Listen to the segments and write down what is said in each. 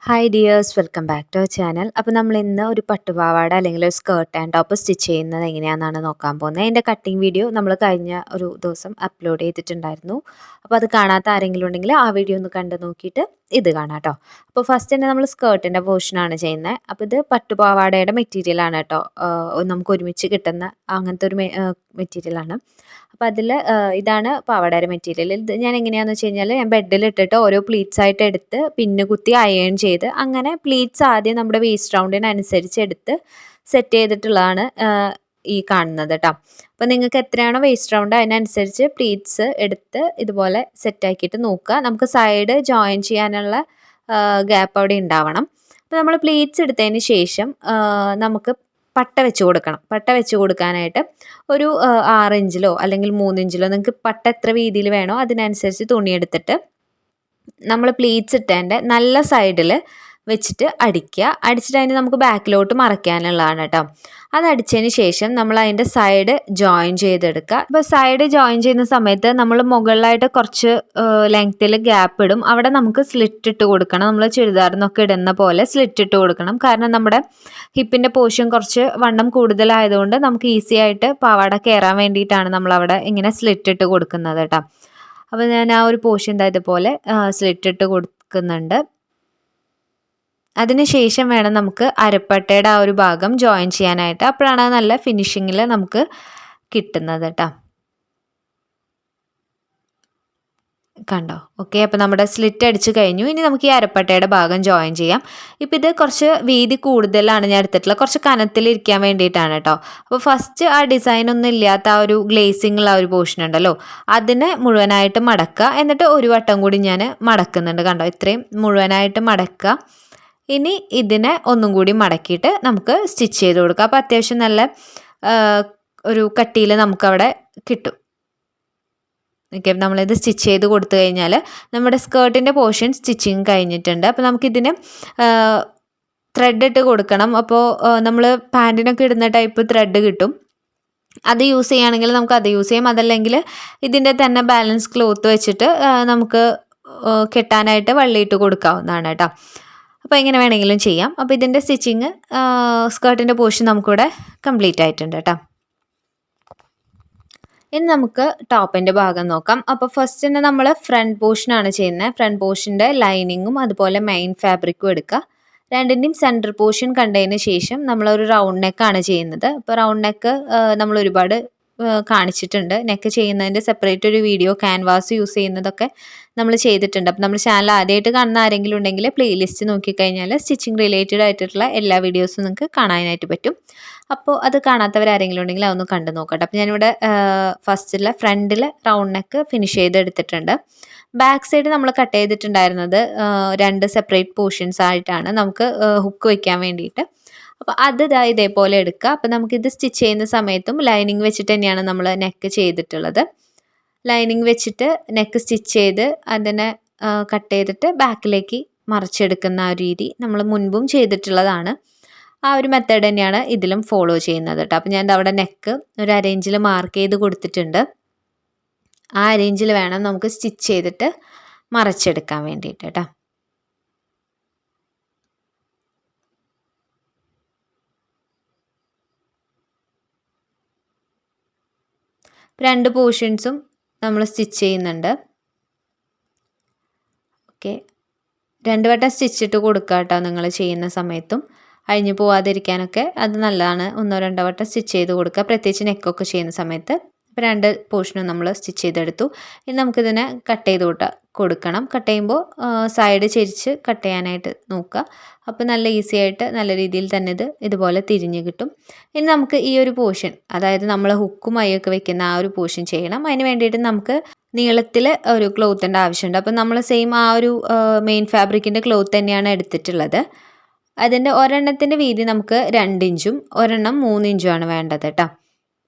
Hi dears, welcome back to our channel. അപ്പോൾ നമ്മൾ ഇന്ന് ഒരു പട്ടുപാവാട അല്ലെങ്കിൽ ഒരു സ്കേർട്ട് ആൻഡ് ടോപ്പ് സ്റ്റിച്ച് ചെയ്യുന്നത് എങ്ങനെയാണെന്നാണ് നോക്കാൻ പോകുന്നത്. അതിൻ്റെ കട്ടിങ് വീഡിയോ നമ്മൾ കഴിഞ്ഞ ഒരു ദിവസം അപ്ലോഡ് ചെയ്തിട്ടുണ്ടായിരുന്നു. അപ്പോൾ അത് കാണാത്ത ആരെങ്കിലും ഉണ്ടെങ്കിൽ ആ വീഡിയോ ഒന്ന് കണ്ട് നോക്കിയിട്ട് ഇത് കാണാം കേട്ടോ. അപ്പോൾ ഫസ്റ്റ് തന്നെ നമ്മൾ സ്കേർട്ടിൻ്റെ പോർഷനാണ് ചെയ്യുന്നത്. അപ്പോൾ ഇത് പട്ടുപാവാടയുടെ മെറ്റീരിയലാണ് കേട്ടോ. നമുക്ക് ഒരുമിച്ച് കിട്ടുന്ന അങ്ങനത്തെ ഒരു മെറ്റീരിയലാണ്. അപ്പോൾ അതിൽ ഇതാണ് പാവാടയുടെ മെറ്റീരിയൽ. ഇത് ഞാൻ എങ്ങനെയാണെന്ന് വെച്ച് കഴിഞ്ഞാൽ ഞാൻ ബെഡിലിട്ടിട്ട് ഓരോ പ്ലീറ്റ്സ് ആയിട്ട് എടുത്ത് പിന്ന് കുത്തി അയൺ ചെയ്ത് അങ്ങനെ പ്ലീറ്റ്സ് ആദ്യം നമ്മുടെ വേസ്റ്റ് റൗണ്ടിനനുസരിച്ച് എടുത്ത് സെറ്റ് ചെയ്തിട്ടുള്ളതാണ് ഈ കാണുന്നത് കേട്ടോ. അപ്പോൾ നിങ്ങൾക്ക് എത്രയാണോ വേസ്റ്റ് റൗണ്ട് അതിനനുസരിച്ച് പ്ലീറ്റ്സ് എടുത്ത് ഇതുപോലെ സെറ്റാക്കിയിട്ട് നോക്കുക. നമുക്ക് സൈഡ് ജോയിൻ ചെയ്യാനുള്ള ഗ്യാപ്പ് അവിടെ ഉണ്ടാവണം. അപ്പോൾ നമ്മൾ പ്ലീറ്റ്സ് എടുത്തതിന് ശേഷം നമുക്ക് പട്ട വെച്ച് കൊടുക്കണം. പട്ട വെച്ച് കൊടുക്കാനായിട്ട് ഒരു 6 ഇഞ്ചിലോ അല്ലെങ്കിൽ 3 ഇഞ്ചിലോ നിങ്ങൾക്ക് പട്ട എത്ര വീതിയിൽ വേണോ അതിനനുസരിച്ച് തുണിയെടുത്തിട്ട് നമ്മൾ പ്ലീറ്റ്സ് ഇട്ടതിൻ്റെ നല്ല സൈഡിൽ വെച്ചിട്ട് അടിക്കുക. അടിച്ചിട്ട് അതിന് നമുക്ക് ബാക്കിലോട്ട് മറയ്ക്കാനുള്ളതാണ് കേട്ടോ. അത് അടിച്ചതിന് ശേഷം നമ്മൾ അതിൻ്റെ സൈഡ് ജോയിൻ ചെയ്തെടുക്കുക. ഇപ്പോൾ സൈഡ് ജോയിൻ ചെയ്യുന്ന സമയത്ത് നമ്മൾ മുകളിലായിട്ട് കുറച്ച് ലെങ്ത്തിൽ ഗ്യാപ്പ് ഇടും. അവിടെ നമുക്ക് സ്ലിറ്റ് ഇട്ട് കൊടുക്കണം. നമ്മൾ ചുരിദാറിനൊക്കെ ഇടുന്ന പോലെ സ്ലിറ്റ് ഇട്ട് കൊടുക്കണം. കാരണം നമ്മുടെ ഹിപ്പിൻ്റെ പോർഷൻ കുറച്ച് വണ്ണം കൂടുതലായതുകൊണ്ട് നമുക്ക് ഈസി ആയിട്ട് പാവാട കയറാൻ വേണ്ടിയിട്ടാണ് നമ്മളവിടെ ഇങ്ങനെ സ്ലിറ്റ് ഇട്ട് കൊടുക്കുന്നത് കേട്ടോ. അപ്പോൾ ഞാൻ ആ ഒരു പോർഷൻ ഇതുപോലെ സ്ലിറ്റ് ഇട്ട് കൊടുക്കുന്നുണ്ട്. അതിനുശേഷം വേണം നമുക്ക് അരപ്പട്ടയുടെ ആ ഒരു ഭാഗം ജോയിൻ ചെയ്യാനായിട്ട്. അപ്പോഴാണ് നല്ല ഫിനിഷിങ്ങിൽ നമുക്ക് കിട്ടുന്നത് കേട്ടോ. കണ്ടോ? ഓക്കെ, അപ്പോൾ നമ്മുടെ സ്ലിറ്റ് അടിച്ച് കഴിഞ്ഞു. ഇനി നമുക്ക് ഈ അരപ്പട്ടയുടെ ഭാഗം ജോയിൻ ചെയ്യാം. ഇപ്പോൾ ഇത് കുറച്ച് വീതി കൂടുതലാണ് ഞാൻ എടുത്തിട്ടുള്ളത്. കുറച്ച് കനത്തിലിരിക്കാൻ വേണ്ടിയിട്ടാണ് കേട്ടോ. അപ്പോൾ ഫസ്റ്റ് ആ ഡിസൈൻ ഒന്നും ഇല്ലാത്ത ആ ഒരു ഗ്ലേസിങ്ങുള്ള ആ ഒരു പോർഷൻ ഉണ്ടല്ലോ, അതിനെ മുഴുവനായിട്ട് മടക്കുക. എന്നിട്ട് ഒരു വട്ടം കൂടി ഞാൻ മടക്കുന്നുണ്ട്. കണ്ടോ? ഇത്രയും മുഴുവനായിട്ട് മടക്കുക. ഇനി ഇതിനെ ഒന്നും കൂടി മടക്കിയിട്ട് നമുക്ക് സ്റ്റിച്ച് ചെയ്ത് കൊടുക്കാം. അപ്പോൾ അത്യാവശ്യം നല്ല ഒരു കട്ടിയിൽ നമുക്കവിടെ കിട്ടും. ഓക്കെ, നമ്മളിത് സ്റ്റിച്ച് ചെയ്ത് കൊടുത്തു കഴിഞ്ഞാൽ നമ്മുടെ സ്കേർട്ടിൻ്റെ പോർഷൻ സ്റ്റിച്ചിങ് കഴിഞ്ഞിട്ടുണ്ട്. അപ്പോൾ നമുക്കിതിന് ത്രെഡ് ഇട്ട് കൊടുക്കണം. അപ്പോൾ നമ്മൾ പാൻറ്റിനൊക്കെ ഇടുന്ന ടൈപ്പ് ത്രെഡ് കിട്ടും. അത് യൂസ് ചെയ്യുകയാണെങ്കിൽ നമുക്ക് അത് യൂസ് ചെയ്യാം. അതല്ലെങ്കിൽ ഇതിൻ്റെ തന്നെ ബാലൻസ് ക്ലോത്ത് വെച്ചിട്ട് നമുക്ക് കെട്ടാനായിട്ട് വള്ളിയിട്ട് കൊടുക്കാവുന്നതാണ് കേട്ടോ. അപ്പോൾ ഇങ്ങനെ വേണമെങ്കിലും ചെയ്യാം. അപ്പോൾ ഇതിൻ്റെ സ്റ്റിച്ചിങ് സ്കേർട്ടിൻ്റെ പോർഷൻ നമുക്കിവിടെ കംപ്ലീറ്റ് ആയിട്ടുണ്ട് കേട്ടോ. ഇനി നമുക്ക് ടോപ്പിൻ്റെ ഭാഗം നോക്കാം. അപ്പോൾ ഫസ്റ്റ് തന്നെ നമ്മൾ ഫ്രണ്ട് പോർഷനാണ് ചെയ്യുന്നത്. ഫ്രണ്ട് പോർഷൻ്റെ ലൈനിങ്ങും അതുപോലെ മെയിൻ ഫാബ്രിക്കും എടുക്കുക. രണ്ടിൻ്റെയും സെൻറ്റർ പോർഷൻ കണ്ടതിന് ശേഷം നമ്മളൊരു റൗണ്ട് നെക്കാണ് ചെയ്യുന്നത്. അപ്പോൾ റൗണ്ട് നെക്ക് നമ്മൾ ഒരുപാട് കാണിച്ചിട്ടുണ്ട്. നെക്ക് ചെയ്യുന്നതിൻ്റെ സെപ്പറേറ്റ് ഒരു വീഡിയോ ക്യാൻവാസ് യൂസ് ചെയ്യുന്നതൊക്കെ നമ്മൾ ചെയ്തിട്ടുണ്ട്. അപ്പോൾ നമ്മുടെ ചാനൽ ആദ്യമായിട്ട് കാണുന്ന ആരെങ്കിലും ഉണ്ടെങ്കിൽ പ്ലേലിസ്റ്റ് നോക്കിക്കഴിഞ്ഞാൽ സ്റ്റിച്ചിങ് റിലേറ്റഡ് ആയിട്ടുള്ള എല്ലാ വീഡിയോസും നിങ്ങൾക്ക് കാണാനായിട്ട് പറ്റും. അപ്പോൾ അത് കാണാത്തവരാരെങ്കിലും ഉണ്ടെങ്കിൽ അതൊന്ന് കണ്ടു നോക്കട്ടെ. അപ്പോൾ ഞാനിവിടെ ഫസ്റ്റിലെ ഫ്രണ്ടിൽ റൗണ്ട് നെക്ക് ഫിനിഷ് ചെയ്തെടുത്തിട്ടുണ്ട്. ബാക്ക് സൈഡ് നമ്മൾ കട്ട് ചെയ്തിട്ടുണ്ടായിരുന്നത് 2 സെപ്പറേറ്റ് പോർഷൻസ് ആയിട്ടാണ് നമുക്ക് ഹുക്ക് വയ്ക്കാൻ വേണ്ടിയിട്ട്. അപ്പോൾ അത് ഇതേപോലെ എടുക്കുക. അപ്പോൾ നമുക്കിത് സ്റ്റിച്ച് ചെയ്യുന്ന സമയത്തും ലൈനിങ് വെച്ചിട്ട് തന്നെയാണ് നമ്മൾ നെക്ക് ചെയ്തിട്ടുള്ളത്. ലൈനിങ് വെച്ചിട്ട് നെക്ക് സ്റ്റിച്ച് ചെയ്ത് അതിനെ കട്ട് ചെയ്തിട്ട് ബാക്കിലേക്ക് മറിച്ചെടുക്കുന്ന ആ രീതി നമ്മൾ മുൻപും ചെയ്തിട്ടുള്ളതാണ്. ആ ഒരു മെത്തേഡ് തന്നെയാണ് ഇതിലും ഫോളോ ചെയ്യുന്നത് കേട്ടോ. അപ്പോൾ ഞാൻ അവിടെ നെക്ക് ഒരു അരേഞ്ചിൽ മാർക്ക് ചെയ്ത് കൊടുത്തിട്ടുണ്ട്. ആ അരേഞ്ചിൽ വേണം നമുക്ക് സ്റ്റിച്ച് ചെയ്തിട്ട് മറിച്ചെടുക്കാൻ വേണ്ടിയിട്ട് കേട്ടോ. രണ്ട് പോർഷൻസും നമ്മൾ സ്റ്റിച്ച് ചെയ്യുന്നുണ്ട്. ഓക്കെ, 2 വട്ടം സ്റ്റിച്ചിട്ട് കൊടുക്കുക കേട്ടോ. നിങ്ങൾ ചെയ്യുന്ന സമയത്തും അഴിഞ്ഞു പോവാതിരിക്കാനൊക്കെ അത് നല്ലതാണ്. 1-2 വട്ടം സ്റ്റിച്ച് ചെയ്ത് കൊടുക്കുക, പ്രത്യേകിച്ച് നെക്കൊക്കെ ചെയ്യുന്ന സമയത്ത്. ഇപ്പോൾ 2 പോർഷനും നമ്മൾ സ്റ്റിച്ച് ചെയ്തെടുത്തു. ഇനി നമുക്കിതിനെ കട്ട് ചെയ്ത് കൊടുക്കണം. കട്ട് ചെയ്യുമ്പോൾ സൈഡ് ചെരിച്ച് കട്ട് ചെയ്യാനായിട്ട് നോക്കുക. അപ്പോൾ നല്ല ഈസി ആയിട്ട് നല്ല രീതിയിൽ തന്നെ ഇതുപോലെ തിരിഞ്ഞ് കിട്ടും. ഇനി നമുക്ക് ഈ ഒരു പോർഷൻ, അതായത് നമ്മൾ ഹുക്കും മയൊക്കെ വെക്കുന്ന ആ ഒരു പോർഷൻ ചെയ്യണം. അതിന് വേണ്ടിയിട്ട് നമുക്ക് നീളത്തിൽ ഒരു ക്ലോത്തിൻ്റെ ആവശ്യമുണ്ട്. അപ്പോൾ നമ്മൾ സെയിം ആ ഒരു മെയിൻ ഫാബ്രിക്കിൻ്റെ ക്ലോത്ത് തന്നെയാണ് എടുത്തിട്ടുള്ളത്. അതിൻ്റെ ഒരെണ്ണത്തിൻ്റെ വീതി നമുക്ക് 2 ഇഞ്ചും ഒരെണ്ണം 3 ഇഞ്ചുമാണ് വേണ്ടത് കേട്ടോ.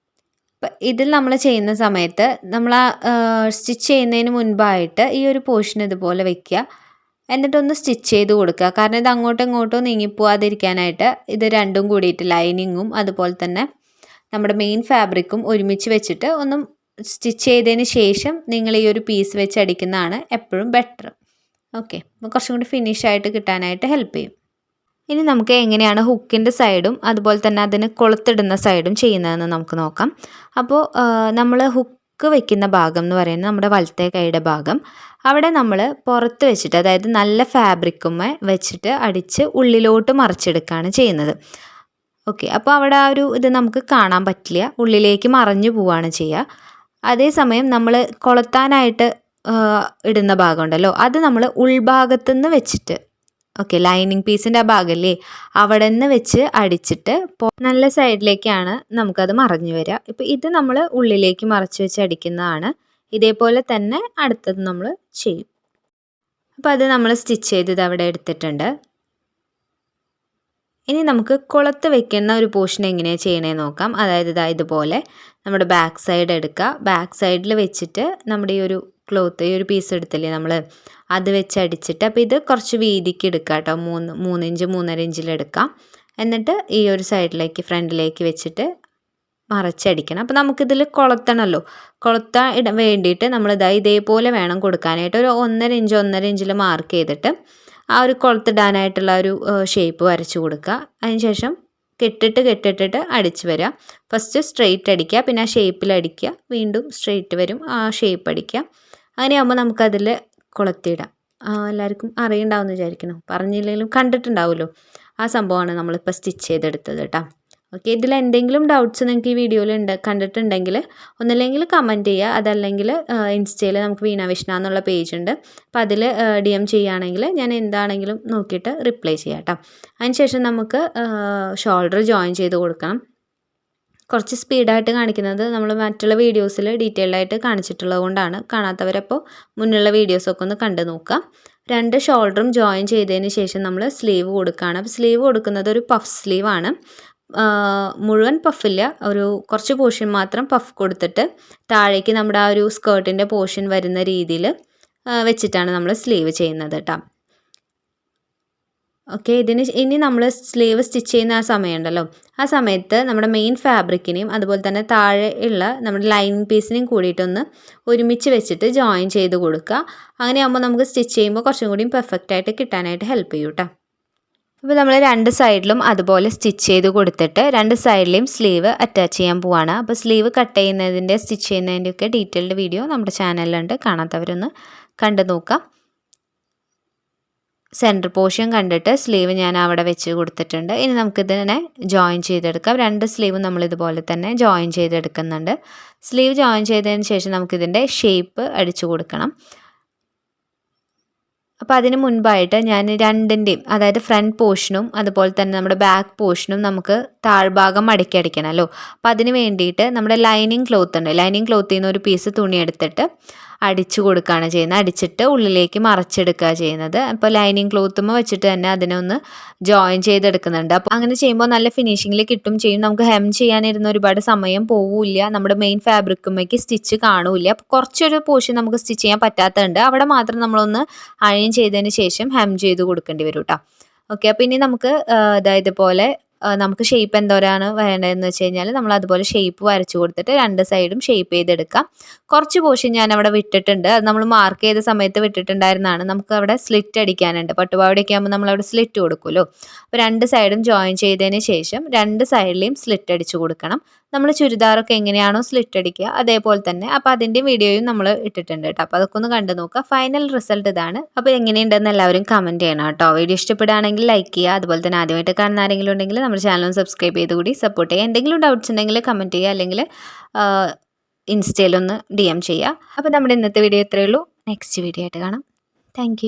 അപ്പം ഇതിൽ നമ്മൾ ചെയ്യുന്ന സമയത്ത് നമ്മൾ സ്റ്റിച്ച് ചെയ്യുന്നതിന് മുൻപായിട്ട് ഈ ഒരു പോർഷൻ ഇതുപോലെ വെക്കുക. എന്നിട്ടൊന്ന് സ്റ്റിച്ച് ചെയ്ത് കൊടുക്കുക. കാരണം ഇത് അങ്ങോട്ടും ഇങ്ങോട്ടും നീങ്ങിപ്പോവാതിരിക്കാനായിട്ട് ഇത് രണ്ടും കൂടിയിട്ട് ലൈനിങ്ങും അതുപോലെ തന്നെ നമ്മുടെ മെയിൻ ഫാബ്രിക്കും ഒരുമിച്ച് വെച്ചിട്ട് ഒന്ന് സ്റ്റിച്ച് ചെയ്തതിന് ശേഷം നിങ്ങൾ ഈ ഒരു പീസ് വെച്ച് അടിക്കുന്നതാണ് എപ്പോഴും ബെറ്റർ. ഓക്കെ, അപ്പോൾ കുറച്ചും കൂടി ഫിനിഷായിട്ട് കിട്ടാനായിട്ട് ഹെൽപ്പ് ചെയ്യും. ഇനി നമുക്ക് എങ്ങനെയാണ് ഹുക്കിൻ്റെ സൈഡും അതുപോലെ തന്നെ അതിന് കൊളുത്തിടുന്ന സൈഡും ചെയ്യുന്നതെന്ന് നമുക്ക് നോക്കാം. അപ്പോൾ നമ്മൾ ഹുക്ക് വെക്കുന്ന ഭാഗം എന്ന് പറയുന്നത് നമ്മുടെ വലത്തെ കൈയുടെ ഭാഗം. അവിടെ നമ്മൾ പുറത്ത് വെച്ചിട്ട്, അതായത് നല്ല ഫാബ്രിക്കുമ്മേ വെച്ചിട്ട് അടിച്ച് ഉള്ളിലോട്ട് മറിച്ചെടുക്കുകയാണ് ചെയ്യുന്നത്. ഓക്കെ, അപ്പോൾ അവിടെ ആ ഒരു ഇത് നമുക്ക് കാണാൻ പറ്റില്ല, ഉള്ളിലേക്ക് മറഞ്ഞു പോവുകയാണ് ചെയ്യുക. അതേസമയം നമ്മൾ കൊളുത്താനായിട്ട് ഇടുന്ന ഭാഗമുണ്ടല്ലോ, അത് നമ്മൾ ഉൾഭാഗത്തുനിന്ന് വെച്ചിട്ട്, ഓക്കെ, ലൈനിങ് പീസിൻ്റെ ആ ഭാഗമല്ലേ, അവിടെ നിന്ന് വെച്ച് അടിച്ചിട്ട് നല്ല സൈഡിലേക്കാണ് നമുക്കത് മറഞ്ഞു വരിക. ഇപ്പോൾ ഇത് നമ്മൾ ഉള്ളിലേക്ക് മറച്ച് വെച്ച് അടിക്കുന്നതാണ്. ഇതേപോലെ തന്നെ അടുത്തത് നമ്മൾ ചെയ്യും. അപ്പോൾ അത് നമ്മൾ സ്റ്റിച്ച് ചെയ്ത് ഇത് അവിടെ എടുത്തിട്ടുണ്ട്. ഇനി നമുക്ക് കൊളുത്ത് വെക്കുന്ന ഒരു പോർഷൻ എങ്ങനെയാണ് ചെയ്യണേന്ന് നോക്കാം. അതായത് ഇതുപോലെ നമ്മുടെ ബാക്ക് സൈഡ് എടുക്കുക. ബാക്ക് സൈഡിൽ വെച്ചിട്ട് നമ്മുടെ ഈ ഒരു ക്ലോത്ത്, ഈ ഒരു പീസ് എടുത്തില്ലേ നമ്മൾ, അത് വെച്ച് അടിച്ചിട്ട്, അപ്പോൾ ഇത് കുറച്ച് വീതിക്ക് എടുക്കുക കേട്ടോ, 3 ഇഞ്ച് 3.5 ഇഞ്ചിലെടുക്കാം. എന്നിട്ട് ഈ ഒരു സൈഡിലേക്ക് ഫ്രണ്ടിലേക്ക് വെച്ചിട്ട് മറച്ചടിക്കണം. അപ്പോൾ നമുക്കിതിൽ കൊളുത്തണമല്ലോ, കൊളുത്താൻ വേണ്ടിയിട്ട് നമ്മൾ ഇതേപോലെ വേണം കൊടുക്കാനായിട്ട്. ഒരു 1.5 ഇഞ്ചിൽ മാർക്ക് ചെയ്തിട്ട് ആ ഒരു കൊളുത്തിടാനായിട്ടുള്ള ഒരു ഷേപ്പ് വരച്ച് കൊടുക്കുക. അതിനുശേഷം കെട്ടിട്ടിട്ട് അടിച്ച് വരിക. ഫസ്റ്റ് സ്ട്രെയിറ്റ് അടിക്കുക, പിന്നെ ആ ഷേപ്പിൽ അടിക്കുക, വീണ്ടും സ്ട്രെയിറ്റ് വരും, ആ ഷേപ്പ് അടിക്കുക. അങ്ങനെയാകുമ്പോൾ നമുക്കതിൽ കൊളുത്തിടാം. എല്ലാവർക്കും അറിയുണ്ടാവുമെന്ന് വിചാരിക്കണം, പറഞ്ഞില്ലെങ്കിലും കണ്ടിട്ടുണ്ടാവുമല്ലോ. ആ സംഭവമാണ് നമ്മളിപ്പോൾ സ്റ്റിച്ച് ചെയ്തെടുത്തത് കേട്ടോ. ഓക്കെ, ഇതിൽ എന്തെങ്കിലും ഡൗട്ട്സ് നിങ്ങൾക്ക് ഈ വീഡിയോയിൽ കണ്ടിട്ടുണ്ടെങ്കിൽ ഒന്നില്ലെങ്കിൽ കമൻറ്റ് ചെയ്യുക, അതല്ലെങ്കിൽ ഇൻസ്റ്റയിൽ നമുക്ക് വീണ വിഷ്ണ എന്നുള്ള പേജ് ഉണ്ട്, അപ്പോൾ അതിൽ DM ചെയ്യുകയാണെങ്കിൽ ഞാൻ എന്താണെങ്കിലും നോക്കിയിട്ട് റിപ്ലൈ ചെയ്യാം കേട്ടോ. അതിനുശേഷം നമുക്ക് ഷോൾഡർ ജോയിൻ ചെയ്ത് കൊടുക്കണം. കുറച്ച് സ്പീഡായിട്ട് കാണിക്കുന്നത് നമ്മൾ മറ്റുള്ള വീഡിയോസിൽ ഡീറ്റെയിൽഡായിട്ട് കാണിച്ചിട്ടുള്ളത് കൊണ്ടാണ്. കാണാത്തവരപ്പോൾ മുന്നുള്ള വീഡിയോസൊക്കെ ഒന്ന് കണ്ടു നോക്കാം. 2 ഷോൾഡറും ജോയിൻ ചെയ്തതിന് ശേഷം നമ്മൾ സ്ലീവ് കൊടുക്കുകയാണ്. അപ്പോൾ സ്ലീവ് കൊടുക്കുന്നത് ഒരു പഫ് സ്ലീവാണ്. മുഴുവൻ പഫില്ല, ഒരു കുറച്ച് പോർഷൻ മാത്രം പഫ് കൊടുത്തിട്ട് താഴേക്ക് നമ്മുടെ ആ ഒരു സ്കേർട്ടിൻ്റെ പോർഷൻ വരുന്ന രീതിയിൽ വെച്ചിട്ടാണ് നമ്മൾ സ്ലീവ് ചെയ്യുന്നത് കേട്ടോ. ഓക്കെ, ഇനി നമ്മൾ സ്ലീവ് സ്റ്റിച്ച് ചെയ്യുന്ന ആ സമയമുണ്ടല്ലോ, ആ സമയത്ത് നമ്മുടെ മെയിൻ ഫാബ്രിക്കിനെയും അതുപോലെ തന്നെ താഴെ ഉള്ള നമ്മുടെ ലൈനിങ് പീസിനെയും കൂടിയിട്ടൊന്ന് ഒരുമിച്ച് വെച്ചിട്ട് ജോയിൻ ചെയ്ത് കൊടുക്കുക. അങ്ങനെയാകുമ്പോൾ നമുക്ക് സ്റ്റിച്ച് ചെയ്യുമ്പോൾ കുറച്ചും കൂടി പെർഫെക്റ്റ് ആയിട്ട് കിട്ടാനായിട്ട് ഹെൽപ്പ് ചെയ്യും കേട്ടോ. അപ്പോൾ നമ്മൾ 2 സൈഡിലും അതുപോലെ സ്റ്റിച്ച് ചെയ്ത് കൊടുത്തിട്ട് 2 സൈഡിലെയും സ്ലീവ് അറ്റാച്ച് ചെയ്യാൻ പോവാണ്. അപ്പോൾ സ്ലീവ് കട്ട് ചെയ്യുന്നതിൻ്റെ സ്റ്റിച്ച് ചെയ്യുന്നതിൻ്റെയൊക്കെ ഡീറ്റെയിൽഡ് വീഡിയോ നമ്മുടെ ചാനലിലുണ്ട്, കാണാത്തവരൊന്ന് കണ്ടു നോക്കാം. സെൻറ്റർ പോർഷൻ കണ്ടിട്ട് സ്ലീവ് ഞാൻ അവിടെ വെച്ച് കൊടുത്തിട്ടുണ്ട്. ഇനി നമുക്കിതിനെ ജോയിൻ ചെയ്തെടുക്കാം. 2 സ്ലീവും നമ്മളിതുപോലെ തന്നെ ജോയിൻ ചെയ്തെടുക്കുന്നുണ്ട്. സ്ലീവ് ജോയിൻ ചെയ്തതിന് ശേഷം നമുക്കിതിൻ്റെ ഷേപ്പ് അടിച്ചു കൊടുക്കണം. അപ്പോൾ അതിന് മുൻപായിട്ട് ഞാൻ രണ്ടിൻ്റെയും, അതായത് ഫ്രണ്ട് പോർഷനും അതുപോലെ തന്നെ നമ്മുടെ ബാക്ക് പോർഷനും നമുക്ക് താഴ്ഭാഗം മടക്കി അടിക്കണമല്ലോ. അപ്പോൾ അതിന് വേണ്ടിയിട്ട് നമ്മുടെ ലൈനിങ് ക്ലോത്ത് ഉണ്ട്, ലൈനിങ് ക്ലോത്തിൽ നിന്ന് ഒരു പീസ് തുണി എടുത്തിട്ട് അടിച്ചു കൊടുക്കുകയാണ് ചെയ്യുന്നത്. അടിച്ചിട്ട് ഉള്ളിലേക്ക് മറച്ചെടുക്കുക ചെയ്യുന്നത്. അപ്പോൾ ലൈനിങ് ക്ലോത്തുമ്പോൾ വെച്ചിട്ട് തന്നെ അതിനെ ഒന്ന് ജോയിൻ ചെയ്തെടുക്കുന്നുണ്ട്. അപ്പോൾ അങ്ങനെ ചെയ്യുമ്പോൾ നല്ല ഫിനിഷിങ്ങിൽ കിട്ടും ചെയ്യും. നമുക്ക് ഹെം ചെയ്യാനിരുന്ന ഒരുപാട് സമയം പോവില്ല, നമ്മുടെ മെയിൻ ഫാബ്രിക്കുമ്മേക്ക് സ്റ്റിച്ച് കാണൂല്ല. അപ്പോൾ കുറച്ചൊരു പോർഷൻ നമുക്ക് സ്റ്റിച്ച് ചെയ്യാൻ പറ്റാത്തതുണ്ട്, അവിടെ മാത്രം നമ്മളൊന്ന് അയൺ ചെയ്തതിന് ശേഷം ഹെം ചെയ്ത് കൊടുക്കേണ്ടി വരും കേട്ടോ. ഓക്കെ, അപ്പോൾ ഇനി നമുക്ക് ഇതുപോലെ നമുക്ക് ഷേപ്പ് എന്തോരാണ് വേണ്ടതെന്ന് വെച്ച് കഴിഞ്ഞാൽ നമ്മൾ അതുപോലെ ഷേപ്പ് വരച്ചു കൊടുത്തിട്ട് 2 സൈഡും ഷേപ്പ് ചെയ്തെടുക്കാം. കുറച്ച് പോർഷൻ ഞാൻ അവിടെ വിട്ടിട്ടുണ്ട്, അത് നമ്മൾ മാർക്ക് ചെയ്ത സമയത്ത് വിട്ടിട്ടുണ്ടായിരുന്നതാണ്. നമുക്ക് അവിടെ സ്ലിറ്റ് അടിക്കാനുണ്ട്, പട്ടുപാവാടയൊക്കെ ആകുമ്പോൾ നമ്മളവിടെ സ്ലിറ്റ് കൊടുക്കുമല്ലോ. അപ്പോൾ 2 സൈഡും ജോയിൻ ചെയ്തതിന് ശേഷം 2 സൈഡിലെയും സ്ലിറ്റ് അടിച്ചു കൊടുക്കണം. നമ്മൾ ചുരിദാറൊക്കെ എങ്ങനെയാണോ സ്ലിറ്റ് അടിക്കുക അതേപോലെ തന്നെ. അപ്പോൾ അതിൻ്റെ വീഡിയോയും നമ്മൾ ഇട്ടിട്ടുണ്ട് കേട്ടോ, അപ്പോൾ അതൊക്കെ ഒന്ന് കണ്ടു നോക്കുക. ഫൈനൽ റിസൾട്ട് ഇതാണ്. അപ്പോൾ എങ്ങനെയുണ്ടെന്ന് എല്ലാവരും കമൻറ്റ് ചെയ്യണം കേട്ടോ. വീഡിയോ ഇഷ്ടപ്പെടുകയാണെങ്കിൽ ലൈക്ക് ചെയ്യുക, അതുപോലെ തന്നെ ആദ്യമായിട്ട് കാണുന്ന ആരെങ്കിലും ഉണ്ടെങ്കിൽ നമ്മുടെ ചാനൽ സബ്സ്ക്രൈബ് ചെയ്ത് കൂടി സപ്പോർട്ട് ചെയ്യുക. എന്തെങ്കിലും ഡൗട്ട്സ് ഉണ്ടെങ്കിൽ കമൻറ്റ് ചെയ്യുക, അല്ലെങ്കിൽ ഇൻസ്റ്റയിലൊന്ന് DM ചെയ്യുക. അപ്പോൾ നമ്മുടെ ഇന്നത്തെ വീഡിയോ ഇത്രയേ ഉള്ളൂ. നെക്സ്റ്റ് വീഡിയോ ആയിട്ട് കാണാം. താങ്ക്